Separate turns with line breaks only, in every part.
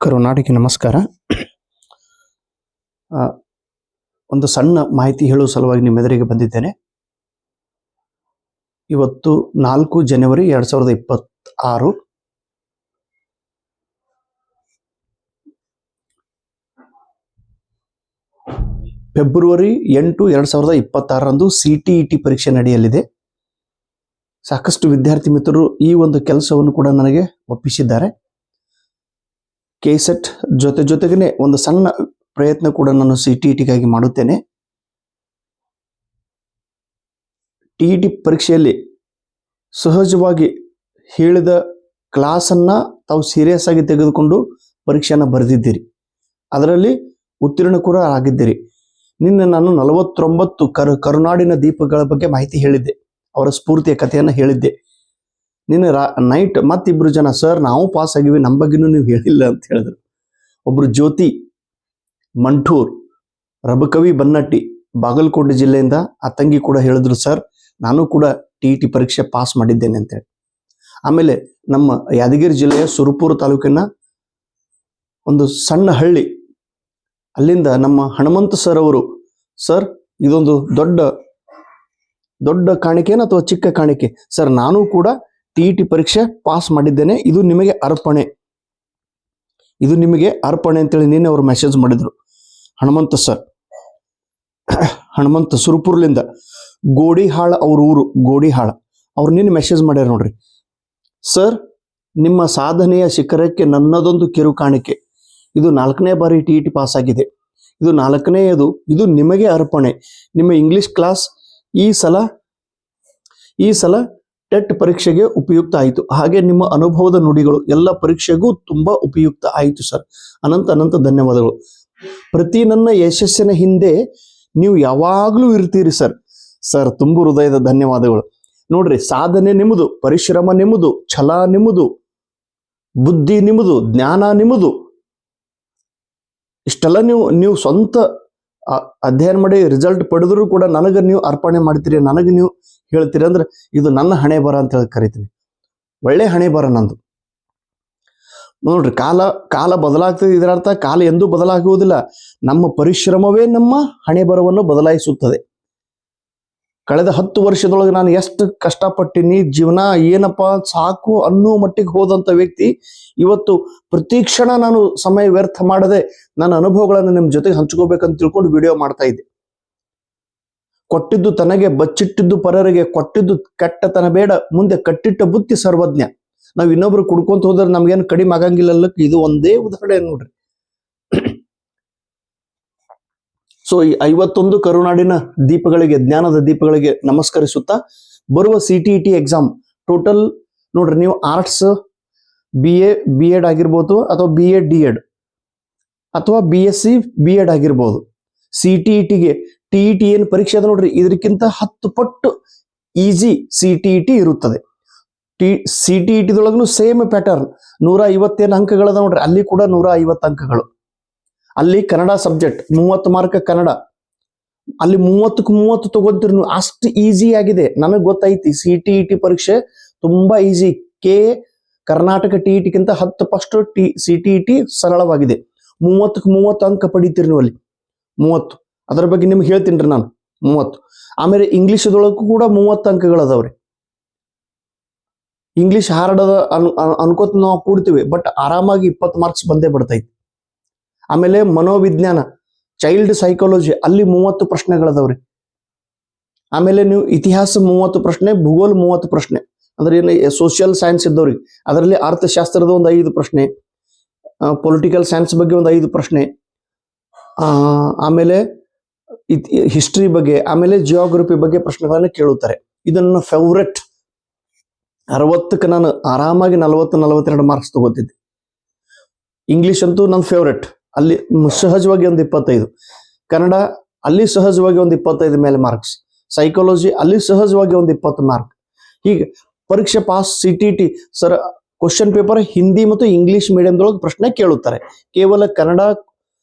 ಕರುನಾಡಿಗೆ ನಮಸ್ಕಾರ. ಒಂದು ಸಣ್ಣ ಮಾಹಿತಿ ಹೇಳುವ ಸಲುವಾಗಿ ನಿಮ್ಮೆದುರಿಗೆ ಬಂದಿದ್ದೇನೆ. ಇವತ್ತು 4 ಜನವರಿ 2026. ಫೆಬ್ರವರಿ 8, 2026ರಂದು CTET ಪರೀಕ್ಷೆ ನಡೆಯಲಿದೆ. ಸಾಕಷ್ಟು ವಿದ್ಯಾರ್ಥಿ ಮಿತ್ರರು ಈ ಒಂದು ಕೆಲಸವನ್ನು ಕೂಡ ನನಗೆ ಒಪ್ಪಿಸಿದ್ದಾರೆ. KSET ಜೊತೆಗೇನೆ ಒಂದು ಸಣ್ಣ ಪ್ರಯತ್ನ ಕೂಡ ನಾನು CTETಗಾಗಿ ಮಾಡುತ್ತೇನೆ. TET ಪರೀಕ್ಷೆಯಲ್ಲಿ ಸಹಜವಾಗಿ ಹೇಳಿದ ಕ್ಲಾಸನ್ನು ತಾವು ಸೀರಿಯಸ್ ಆಗಿ ತೆಗೆದುಕೊಂಡು ಪರೀಕ್ಷೆಯನ್ನು ಬರೆದಿದ್ದೀರಿ. ಅದರಲ್ಲಿ ಉತ್ತೀರ್ಣ ಕೂಡ ಆಗಿದ್ದೀರಿ. ನಿನ್ನೆ ನಾನು 49 ಕರುನಾಡಿನ ದೀಪಗಳ ಬಗ್ಗೆ ಮಾಹಿತಿ ಹೇಳಿದ್ದೆ. ಅವರ ಸ್ಫೂರ್ತಿಯ ಕಥೆಯನ್ನು ಹೇಳಿದ್ದೆ. ನಿನ್ನೆ ನೈಟ್ ಮತ್ತಿಬ್ಬರು ಜನ, ಸರ್ ನಾವು ಪಾಸ್ ಆಗಿವಿ, ನಮ್ಮ ಬಗ್ಗೆನೂ ನೀವು ಹೇಳಿಲ್ಲ ಅಂತ ಹೇಳಿದ್ರು. ಒಬ್ರು ಜ್ಯೋತಿ ಮಂಠೂರ್, ರಬಕವಿ ಬನ್ನಟ್ಟಿ, ಬಾಗಲಕೋಟೆ ಜಿಲ್ಲೆಯಿಂದ ಆ ತಂಗಿ ಕೂಡ ಹೇಳಿದ್ರು, ಸರ್ ನಾನು ಕೂಡ TET ಪರೀಕ್ಷೆ ಪಾಸ್ ಮಾಡಿದ್ದೇನೆ ಅಂತೇಳಿ. ಆಮೇಲೆ ನಮ್ಮ ಯಾದಗಿರಿ ಜಿಲ್ಲೆಯ ಸುರಪುರ ತಾಲೂಕಿನ ಒಂದು ಸಣ್ಣ ಹಳ್ಳಿ, ಅಲ್ಲಿಂದ ನಮ್ಮ ಹನುಮಂತ ಸರ್ ಅವರು, ಸರ್ ಇದೊಂದು ದೊಡ್ಡ ಕಾಣಿಕೆನ ಅಥವಾ ಚಿಕ್ಕ ಕಾಣಿಕೆ, ಸರ್ ನಾನು ಕೂಡ TET ಪರೀಕ್ಷೆ ಪಾಸ್ ಮಾಡಿದ್ದೇನೆ, ಇದು ನಿಮಗೆ ಅರ್ಪಣೆ ಅಂತೇಳಿ ನಿನ್ನೆ ಅವರು ಮೆಸೇಜ್ ಮಾಡಿದ್ರು. ಹನುಮಂತ ಸರ್, ಹನುಮಂತ ಸುರಪುರ್ಲಿಂದ, ಗೋಡಿಹಾಳ ಅವ್ರ ಊರು ಗೋಡಿಹಾಳ, ಅವ್ರು ನಿನ್ನೆ ಮೆಸೇಜ್ ಮಾಡ್ಯಾರ ನೋಡ್ರಿ. ಸರ್ ನಿಮ್ಮ ಸಾಧನೆಯ ಶಿಖರಕ್ಕೆ ನನ್ನದೊಂದು ಕಿರು ಕಾಣಿಕೆ, ಇದು 4ನೇ ಬಾರಿ TET ಪಾಸ್ ಆಗಿದೆ, ಇದು 4ನೇಯದು, ಇದು ನಿಮಗೆ ಅರ್ಪಣೆ. ನಿಮ್ಮ ಇಂಗ್ಲಿಷ್ ಕ್ಲಾಸ್ ಈ ಸಲ ಟೆಟ್ ಪರೀಕ್ಷೆಗೆ ಉಪಯುಕ್ತ ಆಯಿತು. ಹಾಗೆ ನಿಮ್ಮ ಅನುಭವದ ನುಡಿಗಳು ಎಲ್ಲ ಪರೀಕ್ಷೆಗೂ ತುಂಬಾ ಉಪಯುಕ್ತ ಆಯಿತು ಸರ್. ಅನಂತ ಧನ್ಯವಾದಗಳು. ಪ್ರತಿ ನನ್ನ ಯಶಸ್ಸಿನ ಹಿಂದೆ ನೀವು ಯಾವಾಗಲೂ ಇರ್ತೀರಿ ಸರ್. ಸರ್ ತುಂಬು ಹೃದಯದ ಧನ್ಯವಾದಗಳು. ನೋಡ್ರಿ, ಸಾಧನೆ ನಿಮ್ಮದು, ಪರಿಶ್ರಮ ನಿಮ್ಮದು, ಛಲ ನಿಮ್ಮದು, ಬುದ್ಧಿ ನಿಮ್ಮದು, ಜ್ಞಾನ ನಿಮ್ಮದು. ಇಷ್ಟೆಲ್ಲ ನೀವು ಸ್ವಂತ ಅಧ್ಯಯನ ಮಾಡಿ ರಿಸಲ್ಟ್ ಪಡೆದರೂ ಕೂಡ ನನಗೆ ನೀವು ಅರ್ಪಣೆ ಮಾಡ್ತೀರಿ, ನನಗೆ ನೀವು ಹೇಳ್ತೀರಿ ಅಂದ್ರೆ ಇದು ನನ್ನ ಹಣೆ ಬರ ಅಂತ ಹೇಳಿ ಕರಿತೀನಿ. ಒಳ್ಳೆ ಹಣೆ ಬರ ನಂದು. ನೋಡ್ರಿ, ಕಾಲ ಬದಲಾಗ್ತದೆ. ಇದರ ಅರ್ಥ ಕಾಲ ಎಂದೂ ಬದಲಾಗುವುದಿಲ್ಲ. ನಮ್ಮ ಪರಿಶ್ರಮವೇ ನಮ್ಮ ಹಣೆ ಬರವನ್ನು ಬದಲಾಯಿಸುತ್ತದೆ. ಕಳೆದ 10 ವರ್ಷದೊಳಗೆ ನಾನು ಎಷ್ಟು ಕಷ್ಟಪಟ್ಟಿನಿ, ಜೀವನ ಏನಪ್ಪ ಸಾಕು ಅನ್ನೋ ಮಟ್ಟಿಗೆ ಹೋದಂಥ ವ್ಯಕ್ತಿ ಇವತ್ತು ಪ್ರತಿ ಕ್ಷಣ ನಾನು ಸಮಯ ವ್ಯರ್ಥ ಮಾಡದೆ ನನ್ನ ಅನುಭವಗಳನ್ನು ನಿಮ್ಮ ಜೊತೆಗೆ ಹಂಚ್ಕೋಬೇಕಂತ ತಿಳ್ಕೊಂಡು ವಿಡಿಯೋ ಮಾಡ್ತಾ ಇದ್ದೆ. ಕೊಟ್ಟಿದ್ದು ತನಗೆ ಬಚ್ಚಿಟ್ಟಿದ್ದು ಪರರಿಗೆ, ಕೊಟ್ಟಿದ್ದು ಕೆಟ್ಟತನ ಬೇಡ, ಮುಂದೆ ಕಟ್ಟಿಟ್ಟ ಬುತ್ತಿ ಸರ್ವಜ್ಞ. ನಾವು ಇನ್ನೊಬ್ರು ಕುಡ್ಕೊಂತ ಹೋದ್ರೆ ನಮ್ಗೇನು ಕಡಿಮೆ ಆಗಂಗಿಲ್ಲಕ್ಕೆ ಇದು ಒಂದೇ ಉದಾಹರಣೆ ನೋಡ್ರಿ. ಸೊ ಈ 51 ಕರುನಾಡಿನ ದೀಪಗಳಿಗೆ, ಜ್ಞಾನದ ದೀಪಗಳಿಗೆ ನಮಸ್ಕರಿಸುತ್ತಾ, ಬರುವ CTET ಎಕ್ಸಾಮ್ ಟೋಟಲ್ ನೋಡ್ರಿ, ನೀವು ಆರ್ಟ್ಸ್ BA B.Ed ಆಗಿರ್ಬೋದು, ಅಥವಾ BA D.Ed, ಅಥವಾ BSc B.Ed ಆಗಿರ್ಬೋದು. CTETಗೆ TET ಏನು ಪರೀಕ್ಷೆ ಅದ ನೋಡ್ರಿ, ಇದಕ್ಕಿಂತ 10 ಪಟ್ಟು ಈಸಿ CTET ಇರುತ್ತದೆ. CTETದೊಳಗೂ ಸೇಮ್ ಪ್ಯಾಟರ್ನ್, 150 ಅಂಕಗಳದ ನೋಡ್ರಿ, ಅಲ್ಲಿ ಕೂಡ 150 ಅಂಕಗಳು. ಅಲ್ಲಿ ಕನ್ನಡ ಸಬ್ಜೆಕ್ಟ್ 30 ಮಾರ್ಕ್ ಕನ್ನಡ, ಅಲ್ಲಿ 30ಕ್ಕೆ 30 ತಗೊಂತೀರಿ ನೀವು. ಅಷ್ಟು ಈಸಿ ಆಗಿದೆ. ನನಗೆ ಗೊತ್ತೈತಿ CTET ಪರೀಕ್ಷೆ ತುಂಬಾ ಈಸಿ. ಕರ್ನಾಟಕ TETಗಿಂತ 10 ಪಟ್ಟು CTET ಸರಳವಾಗಿದೆ. 30ಕ್ಕೆ 30 ಅಂಕ ಪಡಿತೀರಿ ನೀವು ಅಲ್ಲಿ. 30, ಅದರ ಬಗ್ಗೆ ನಿಮ್ಗೆ ಹೇಳ್ತೀನಿ ರೀ ನಾನು. 30. ಆಮೇಲೆ ಇಂಗ್ಲಿಷ್ದೊಳಗೂ ಕೂಡ 30 ಅಂಕಗಳದಾವ್ರಿ. ಇಂಗ್ಲಿಷ್ ಹಾರ್ಡ್ ಅದ ಅನ್ಕೋತ ನಾವು ಕೂಡ್ತೀವಿ, ಬಟ್ ಆರಾಮಾಗಿ 20 ಮಾರ್ಕ್ಸ್ ಬಂದೇ ಬಿಡ್ತೈತಿ. ಆಮೇಲೆ ಮನೋವಿಜ್ಞಾನ, ಚೈಲ್ಡ್ ಸೈಕಾಲಜಿ, ಅಲ್ಲಿ 30 ಪ್ರಶ್ನೆಗಳದಾವ್ರಿ. ಆಮೇಲೆ ನೀವು ಇತಿಹಾಸ 30 ಪ್ರಶ್ನೆ, ಭೂಗೋಲ್ 30 ಪ್ರಶ್ನೆ, ಅಂದ್ರೆ ಏನು ಸೋಷಿಯಲ್ ಸೈನ್ಸ್ ಇದ್ದವ್ರಿಗೆ. ಅದರಲ್ಲಿ ಅರ್ಥಶಾಸ್ತ್ರದ ಒಂದು 5 ಪ್ರಶ್ನೆ, ಪೊಲಿಟಿಕಲ್ ಸೈನ್ಸ್ ಬಗ್ಗೆ ಒಂದು 5 ಪ್ರಶ್ನೆ, ಆಮೇಲೆ ಹಿಸ್ಟ್ರಿ ಬಗ್ಗೆ, ಆಮೇಲೆ ಜಿಯೋಗ್ರಫಿ ಬಗ್ಗೆ ಪ್ರಶ್ನೆಗಳನ್ನು ಕೇಳುತ್ತಾರೆ. ಇದು ನನ್ನ ಫೇವ್ರೆಟ್. 60ಕ್ಕೆ ನಾನು ಆರಾಮಾಗಿ 40-42 ಮಾರ್ಕ್ಸ್ ತಗೋತಿದ್ದೆ. ಇಂಗ್ಲಿಷ್ ಅಂತೂ ನನ್ನ ಫೇವ್ರೆಟ್, ಅಲ್ಲಿ ಸಹಜವಾಗಿ ಒಂದು 25. ಕನ್ನಡ ಅಲ್ಲಿ ಸಹಜವಾಗಿ ಒಂದು 25 ಮೇಲೆ ಮಾರ್ಕ್ಸ್. ಸೈಕಾಲಜಿ ಅಲ್ಲಿ ಸಹಜವಾಗಿ ಒಂದು 20 ಮಾರ್ಕ್. ಹೀಗೆ ಪರೀಕ್ಷೆ pass. CTET sir question paper Hindi ಮತ್ತು ಇಂಗ್ಲಿಷ್ ಮೀಡಿಯಂದೊಳಗೆ ಪ್ರಶ್ನೆ ಕೇಳುತ್ತಾರೆ. ಕೇವಲ ಕನ್ನಡ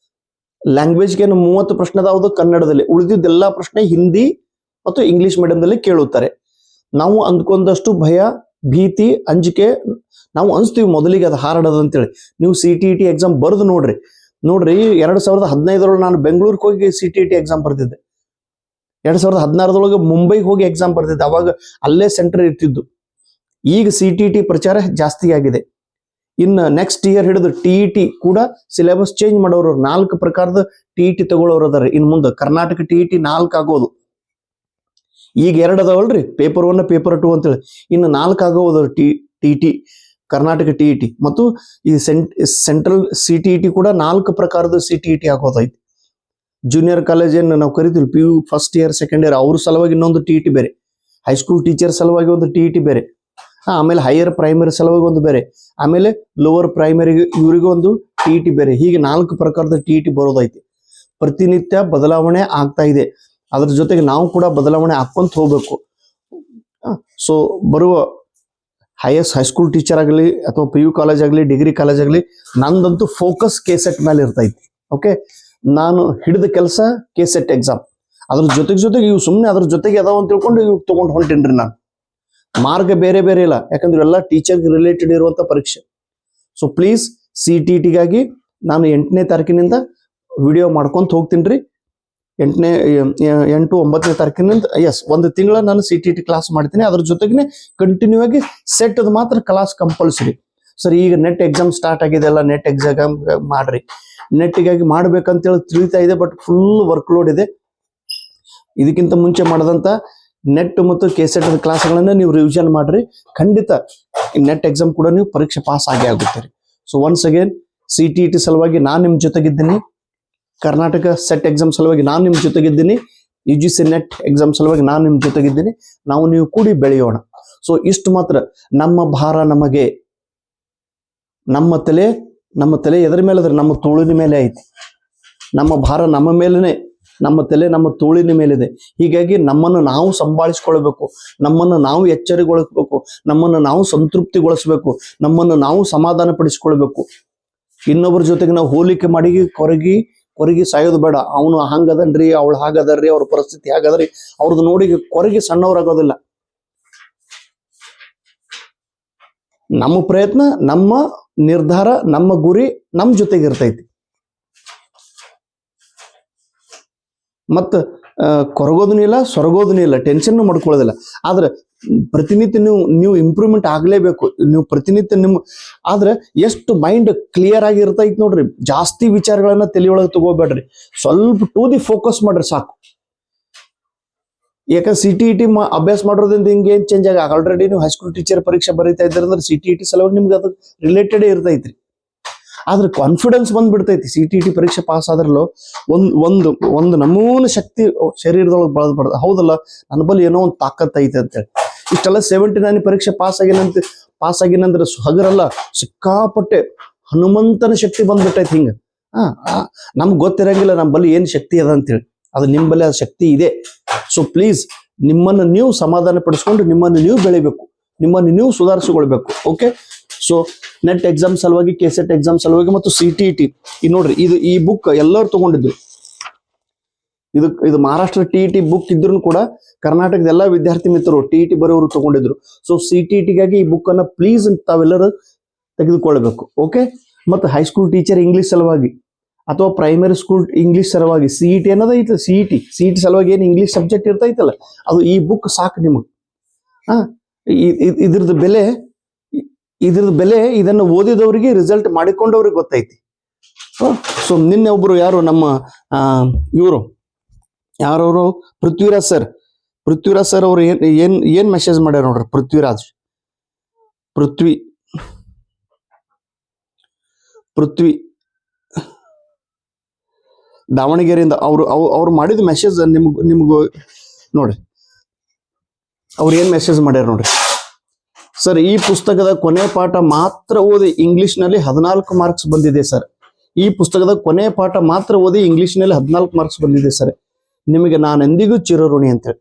ಲ್ಯಾಂಗ್ವೇಜ್ಗೆ 30 ಪ್ರಶ್ನೆ ಅದಾವುದು ಕನ್ನಡದಲ್ಲಿ, ಉಳಿದಿದ್ದೆಲ್ಲ ಪ್ರಶ್ನೆ ಹಿಂದಿ ಮತ್ತು ಇಂಗ್ಲಿಷ್ ಮೀಡಿಯಂದಲ್ಲಿ ಕೇಳುತ್ತಾರೆ. ನಾವು ಅಂದ್ಕೊಂಡಷ್ಟು ಭಯ ಭೀತಿ ಅಂಜಿಕೆ ನಾವು ಅನ್ಸ್ತೀವಿ ಮೊದಲಿಗೆ ಅದು ಹಾರ್ಡದ ಅಂತೇಳಿ. ನೀವು CTET ಎಕ್ಸಾಮ್ ಬರೆದು ನೋಡ್ರಿ 2015 ನಾನು ಬೆಂಗಳೂರಿಗೆ ಹೋಗಿ CTET ಎಕ್ಸಾಮ್ ಬರ್ತಿದ್ದೆ. 2016 ಮುಂಬೈಗೆ ಹೋಗಿ ಎಕ್ಸಾಮ್ ಬರ್ತಿದ್ದೆ. ಅವಾಗ ಅಲ್ಲೇ ಸೆಂಟರ್ ಇರ್ತಿದ್ದು. ಈಗ CTET ಪ್ರಚಾರ ಜಾಸ್ತಿ ಆಗಿದೆ. ಇನ್ನು ನೆಕ್ಸ್ಟ್ ಇಯರ್ ಹಿಡಿದು TET ಕೂಡ ಸಿಲೆಬಸ್ ಚೇಂಜ್ ಮಾಡೋರು, 4 ಪ್ರಕಾರದ TET ತಗೊಳ್ಳೋರು ಅದಾರೆ. ಇನ್ನು ಮುಂದೆ ಕರ್ನಾಟಕ TET 4 ಆಗೋದು. ಈಗ 2 ಅದಾವಲ್ರಿ, ಪೇಪರ್ 1 ಪೇಪರ್ 2 ಅಂತೇಳಿ. ಇನ್ನು 4 ಆಗೋದು TET, ಕರ್ನಾಟಕ TET ಮತ್ತು ಈ ಸೆಂಟ್ರಲ್ CTET ಕೂಡ 4 ಪ್ರಕಾರದ CTET ಆಗೋದೈತಿ. ಜೂನಿಯರ್ ಕಾಲೇಜ್ ಏನು ನಾವು ಕರಿತೀವಿ PU first year second year, ಅವ್ರ ಸಲುವಾಗಿ ಇನ್ನೊಂದು TET ಬೇರೆ, ಹೈಸ್ಕೂಲ್ ಟೀಚರ್ ಸಲುವಾಗಿ ಒಂದು TET ಬೇರೆ, ಆಮೇಲೆ ಹೈಯರ್ ಪ್ರೈಮರಿ ಸಲುವಾಗಿ ಒಂದು ಬೇರೆ, ಆಮೇಲೆ ಲೋವರ್ ಪ್ರೈಮರಿ ಇವರಿಗೂ ಒಂದು TET ಬೇರೆ. ಹೀಗೆ 4 ಪ್ರಕಾರದ TET ಬರೋದೈತಿ. ಪ್ರತಿನಿತ್ಯ ಬದಲಾವಣೆ ಆಗ್ತಾ ಇದೆ. ಅದ್ರ ಜೊತೆಗೆ ನಾವು ಕೂಡ ಬದಲಾವಣೆ ಹಾಕೊಂತ ಹೋಗ್ಬೇಕು. ಸೊ ಬರುವ ಹೈಸ್ಕೂಲ್ ಟೀಚರ್ ಆಗಲಿ ಅಥವಾ PU ಕಾಲೇಜ್ ಆಗಲಿ ಡಿಗ್ರಿ ಕಾಲೇಜ್ ಆಗಲಿ, ನಂದಂತೂ ಫೋಕಸ್ KCET ಮೇಲೆ ಇರ್ತೈತಿ. ಓಕೆ, ನಾನು ಹಿಡಿದ ಕೆಲಸ KCET ಎಕ್ಸಾಮ್. ಅದ್ರ ಜೊತೆಗೆ ಇವು ಸುಮ್ಮನೆ ಅದ್ರ ಜೊತೆಗೆ ಅದಾವ ಅಂತ ತಿಳ್ಕೊಂಡು ಇವು ತಗೊಂಡು ಹೊಂಟೇನ್ರಿ. ನಾನು ಮಾರ್ಗ ಬೇರೆ ಬೇರೆ ಇಲ್ಲ, ಯಾಕಂದ್ರೆ ಎಲ್ಲ ಟೀಚರ್ಗೆ ರಿಲೇಟೆಡ್ ಇರುವಂತ ಪರೀಕ್ಷೆ. ಸೊ ಪ್ಲೀಸ್ CTETಗಾಗಿ ನಾನು 8ನೇ ತಾರೀಕಿನಿಂದ ವಿಡಿಯೋ ಮಾಡ್ಕೊಂತ ಹೋಗ್ತೀನಿ ರೀ. 8, 9ನೇ ತಾರೀಕಿನಿಂದ ಒಂದು ತಿಂಗಳ ನಾನು CTET ಕ್ಲಾಸ್ ಮಾಡ್ತೀನಿ. ಅದ್ರ ಜೊತೆಗೆ ಕಂಟಿನ್ಯೂ ಆಗಿ ಸೆಟ್ ಅದು ಮಾತ್ರ ಕ್ಲಾಸ್ ಕಂಪಲ್ಸರಿ. ಸರ್ ಈಗ ನೆಟ್ ಎಕ್ಸಾಮ್ ಸ್ಟಾರ್ಟ್ ಆಗಿದೆ ಅಲ್ಲ, ನೆಟ್ ಎಕ್ಸಾಮ್ ಮಾಡ್ರಿ. ನೆಟ್ಟಿಗಾಗಿ ಮಾಡ್ಬೇಕಂತೇಳಿ ತಿಳಿತಾ ಇದೆ, ಬಟ್ ಫುಲ್ ವರ್ಕ್ ಲೋಡ್ ಇದೆ. ಇದಕ್ಕಿಂತ ಮುಂಚೆ ಮಾಡದಂತ ನೆಟ್ ಮತ್ತು KCET ಕ್ಲಾಸ್ಗಳನ್ನ ನೀವು ರಿವಿಷನ್ ಮಾಡ್ರಿ. ಖಂಡಿತ ನೆಟ್ ಎಕ್ಸಾಮ್ ಕೂಡ ನೀವು ಪರೀಕ್ಷೆ ಪಾಸ್ ಆಗುತ್ತೆ. ಸೊ ಒನ್ಸ್ ಅಗೇನ್ CTET ಸಲುವಾಗಿ ನಾನು ನಿಮ್ಮ ಜೊತೆಗಿದ್ದೀನಿ, ಕರ್ನಾಟಕ ಸೆಟ್ ಎಕ್ಸಾಮ್ ಸಲುವಾಗಿ ನಾನು ನಿಮ್ಮ ಜೊತೆಗಿದ್ದೀನಿ, UGC ನೆಟ್ ಎಕ್ಸಾಮ್ ಸಲುವಾಗಿ ನಾನು ನಿಮ್ಮ ಜೊತೆಗಿದ್ದೀನಿ. ನೀವು ಕೂಡಿ ಬೆಳೆಯೋಣ. ಸೊ ಇಷ್ಟು ಮಾತ್ರ. ನಮ್ಮ ಭಾರ ನಮಗೆ, ನಮ್ಮ ತಲೆ ಎದರ ಮೇಲೆ ಅದ್ರ ನಮ್ಮ ತೋಳಿನ ಮೇಲೆ ಐತಿ. ನಮ್ಮ ಭಾರ ನಮ್ಮ ಮೇಲೇನೆ, ನಮ್ಮ ತಲೆ ನಮ್ಮ ತೋಳಿನ ಮೇಲಿದೆ. ಹೀಗಾಗಿ ನಮ್ಮನ್ನು ನಾವು ಸಂಭಾಳಿಸ್ಕೊಳ್ಬೇಕು, ನಮ್ಮನ್ನು ನಾವು ಎಚ್ಚರಿಗೊಳಿಸ್ಬೇಕು, ನಮ್ಮನ್ನು ನಾವು ಸಂತೃಪ್ತಿಗೊಳಿಸ್ಬೇಕು, ನಮ್ಮನ್ನು ನಾವು ಸಮಾಧಾನ ಪಡಿಸ್ಕೊಳ್ಬೇಕು. ಇನ್ನೊಬ್ಬರ ಜೊತೆಗೆ ನಾವು ಹೋಲಿಕೆ ಮಾಡಿ ಕೊರಗಿ ಸಾಯೋದು ಬೇಡ. ಅವನು ಹಂಗದನ್ರಿ, ಅವಳು ಹಾಗದರ್ರಿ, ಅವ್ರ ಪರಿಸ್ಥಿತಿ ಹಾಗದ್ರಿ, ಅವ್ರದ್ದು ನೋಡಿ ಕೊರಗಿ ಸಣ್ಣವರಾಗೋದಿಲ್ಲ. ನಮ್ಮ ಪ್ರಯತ್ನ, ನಮ್ಮ ನಿರ್ಧಾರ, ನಮ್ಮ ಗುರಿ ನಮ್ಮ ಜೊತೆಗೆ ಇರ್ತೈತಿ. ಮತ್ತು ಕೊರಗೋದೂ ಇಲ್ಲ, ಸೊರಗೋದೂ ಇಲ್ಲ, ಟೆನ್ಷನ್ ಮಾಡ್ಕೊಳ್ಳೋದಿಲ್ಲ. ಆದ್ರೆ ಪ್ರತಿನಿತ್ಯ ನೀವು ಇಂಪ್ರೂವ್ಮೆಂಟ್ ಆಗಲೇಬೇಕು. ನೀವು ಪ್ರತಿನಿತ್ಯ ಆದ್ರೆ ಎಷ್ಟು ಮೈಂಡ್ ಕ್ಲಿಯರ್ ಆಗಿ ಇರ್ತೈತಿ ನೋಡ್ರಿ. ಜಾಸ್ತಿ ವಿಚಾರಗಳನ್ನ ತಲೆಯೊಳಗೆ ತಗೋಬೇಡ್ರಿ, ಸ್ವಲ್ಪ ಟು ದಿ ಫೋಕಸ್ ಮಾಡ್ರಿ ಸಾಕು. ಯಾಕಂದ್ರೆ CTET ಅಭ್ಯಾಸ ಮಾಡೋದ್ರಿಂದ ಹಿಂಗೆ ಏನ್ ಚೇಂಜ್ ಆಗ, ಆಲ್ರೆಡಿ ನೀವು ಹೈಸ್ಕೂಲ್ ಟೀಚರ್ ಪರೀಕ್ಷೆ ಬರೀತಾ ಇದ್ದಾರೆ ಅಂದ್ರೆ CTET ಸಲುವಾಗಿ ನಿಮ್ಗೆ ಅದು ರಿಲೇಟೆಡ್ ಇರ್ತೈತ್ರಿ. ಆದ್ರೆ ಕಾನ್ಫಿಡೆನ್ಸ್ ಬಂದ್ಬಿಡ್ತೈತಿ. CTET ಪರೀಕ್ಷೆ ಪಾಸ್ ಆದ್ರಲ್ಲೂ ಒಂದು ನಮೂನೆ ಶಕ್ತಿ ಶರೀರದೊಳಗೆ ಬಳದ್ಬಾರ್ದು. ಹೌದಲ್ಲ, ನನ್ನ ಬಳಿ ಏನೋ ಒಂದು ತಾಕತ್ ಐತೆ ಅಂತೇಳಿ. ಇಷ್ಟೆಲ್ಲ 79 ಪರೀಕ್ಷೆ ಪಾಸ್ ಆಗಿನಂದ್ರೆ ಹಗರಲ್ಲ, ಸಿಕ್ಕಾಪಟ್ಟೆ ಹನುಮಂತನ ಶಕ್ತಿ ಬಂದ್ಬಿಟ್ಟೈತಿ. ಹಿಂಗ ನಮ್ಗೆ ಗೊತ್ತಿರಂಗಿಲ್ಲ ನಮ್ಮ ಬಳಿ ಏನ್ ಶಕ್ತಿ ಅದ ಅಂತೇಳಿ. ಅದು ನಿಮ್ಮ ಬಳಿ ಆ ಶಕ್ತಿ ಇದೆ. ಸೊ ಪ್ಲೀಸ್ ನಿಮ್ಮನ್ನು ನೀವು ಸಮಾಧಾನ ಪಡಿಸ್ಕೊಂಡು ನಿಮ್ಮನ್ನು ನೀವು ಬೆಳಿಬೇಕು, ನಿಮ್ಮನ್ನು ನೀವು ಸುಧಾರಿಸಿಕೊಳ್ಬೇಕು. ಓಕೆ, ಸೊ ನೆಟ್ ಎಕ್ಸಾಮ್ ಸಲುವಾಗಿ, KCET ಎಕ್ಸಾಮ್ ಸಲುವಾಗಿ ಮತ್ತು CTET ಈ ನೋಡ್ರಿ, ಈ ಬುಕ್ ಎಲ್ಲರೂ ತಗೊಂಡಿದ್ರು. ಇದು ಮಹಾರಾಷ್ಟ್ರ TET ಬುಕ್ ಇದ್ರು ಕೂಡ ಕರ್ನಾಟಕದ ಎಲ್ಲ ವಿದ್ಯಾರ್ಥಿ ಮಿತ್ರರು TET ಬರೋರು ತಗೊಂಡಿದ್ರು. ಸೊ CTETಗಾಗಿ ಈ ಬುಕ್ ಅನ್ನ ಪ್ಲೀಸ್ ತಾವೆಲ್ಲರೂ ತೆಗೆದುಕೊಳ್ಬೇಕು. ಓಕೆ, ಮತ್ತು ಹೈಸ್ಕೂಲ್ ಟೀಚರ್ ಇಂಗ್ಲಿಷ್ ಸಲುವಾಗಿ ಅಥವಾ ಪ್ರೈಮರಿ ಸ್ಕೂಲ್ ಇಂಗ್ಲಿಷ್ ಸಲುವಾಗಿ CET ಅನ್ನೋದೈತೆ. CET ಸಲುವಾಗಿ ಏನು ಇಂಗ್ಲಿಷ್ ಸಬ್ಜೆಕ್ಟ್ ಇರ್ತೈತಲ್ಲ, ಅದು ಈ ಬುಕ್ ಸಾಕು ನಿಮಗೆ. ಇದ್ರದ್ದು ಬೆಲೆ ಇದನ್ನು ಓದಿದವರಿಗೆ, ರಿಸಲ್ಟ್ ಮಾಡಿಕೊಂಡವ್ರಿಗೆ ಗೊತ್ತೈತಿ. ಸೊ ನಿನ್ನೆ ಒಬ್ರು ಯಾರು ನಮ್ಮ ಯಾರವರು ಪೃಥ್ವಿರಾಜ್ ಸರ್ ಅವರು ಏನ್ ಮೆಸೇಜ್ ಮಾಡ್ಯಾರ ನೋಡ್ರಿ. ಪೃಥ್ವಿ ದಾವಣಗೆರೆಯಿಂದ ಅವ್ರು ಮಾಡಿದ ಮೆಸೇಜ್ ನಿಮ್ಗೂ ನೋಡ್ರಿ. ಅವ್ರು ಏನ್ ಮೆಸೇಜ್ ಮಾಡ್ಯಾರ ನೋಡ್ರಿ. ಸರ್, ಈ ಪುಸ್ತಕದ ಕೊನೆ ಪಾಠ ಮಾತ್ರ ಓದಿ ಇಂಗ್ಲಿಷ್ನಲ್ಲಿ 14 ಮಾರ್ಕ್ಸ್ ಬಂದಿದೆ ಸರ್. ಈ ಪುಸ್ತಕದ ಕೊನೆ ಪಾಠ ಮಾತ್ರ ಓದಿ ಇಂಗ್ಲಿಷ್ನಲ್ಲಿ 14 ಮಾರ್ಕ್ಸ್ ಬಂದಿದೆ ಸರ್. ನಿಮಗೆ ನಾನೆಂದಿಗೂ ಚಿರಋಣಿ ಅಂತೇಳಿ.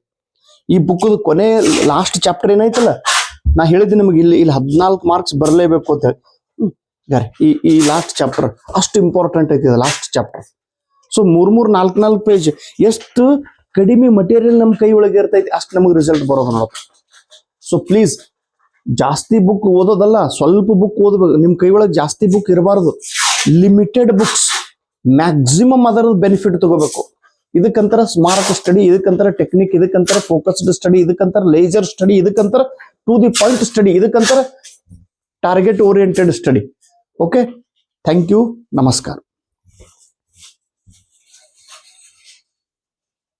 ಈ ಬುಕ್ಕದ ಕೊನೆ ಲಾಸ್ಟ್ ಚಾಪ್ಟರ್ ಏನೈತಲ್ಲ, ನಾ ಹೇಳಿದ್ದೆ ನಿಮಗೆ ಇಲ್ಲಿ 14 ಮಾರ್ಕ್ಸ್ ಬರಲೇಬೇಕು ಅಂತ ಹೇಳಿ. ಈ ಲಾಸ್ಟ್ ಚಾಪ್ಟರ್ ಅಷ್ಟು ಇಂಪಾರ್ಟೆಂಟ್ ಐತಿ, ಲಾಸ್ಟ್ ಚಾಪ್ಟರ್. ಸೊ 3-4 ಪೇಜ್, ಎಷ್ಟು ಕಡಿಮೆ ಮಟೀರಿಯಲ್ ನಮ್ಮ ಕೈ ಒಳಗೆ ಇರ್ತೈತಿ, ಅಷ್ಟು ನಮಗೆ ರಿಸಲ್ಟ್ ಬರೋದು ನೋಡಪ್ಪ. ಸೊ ಪ್ಲೀಸ್ ಜಾಸ್ತಿ ಬುಕ್ ಓದೋದಲ್ಲ, ಸ್ವಲ್ಪ ಬುಕ್ ಓದಬೇಕು. ನಿಮ್ಮ ಕೈ ಒಳಗೆ ಜಾಸ್ತಿ ಬುಕ್ ಇರಬಾರ್ದು, ಲಿಮಿಟೆಡ್ ಬುಕ್ಸ್, ಮ್ಯಾಕ್ಸಿಮಮ್ ಅದರ ಬೆನಿಫಿಟ್ ತಗೋಬೇಕು. ಇದಕ್ಕಂತರ ಸ್ಮಾರಕ ಸ್ಟಡಿ, ಇದಕ್ಕಂತರ ಟೆಕ್ನಿಕ್, ಇದಕ್ಕಂತರ ಫೋಕಸ್ಡ್ ಸ್ಟಡಿ, ಇದಕ್ಕಂತರ ಲೇಜರ್ ಸ್ಟಡಿ, ಇದಕ್ಕಂತರ ಟು ದಿ ಪಾಯಿಂಟ್ ಸ್ಟಡಿ, ಇದಕ್ಕಂತರ target oriented study. Okay, thank you, ನಮಸ್ಕಾರ.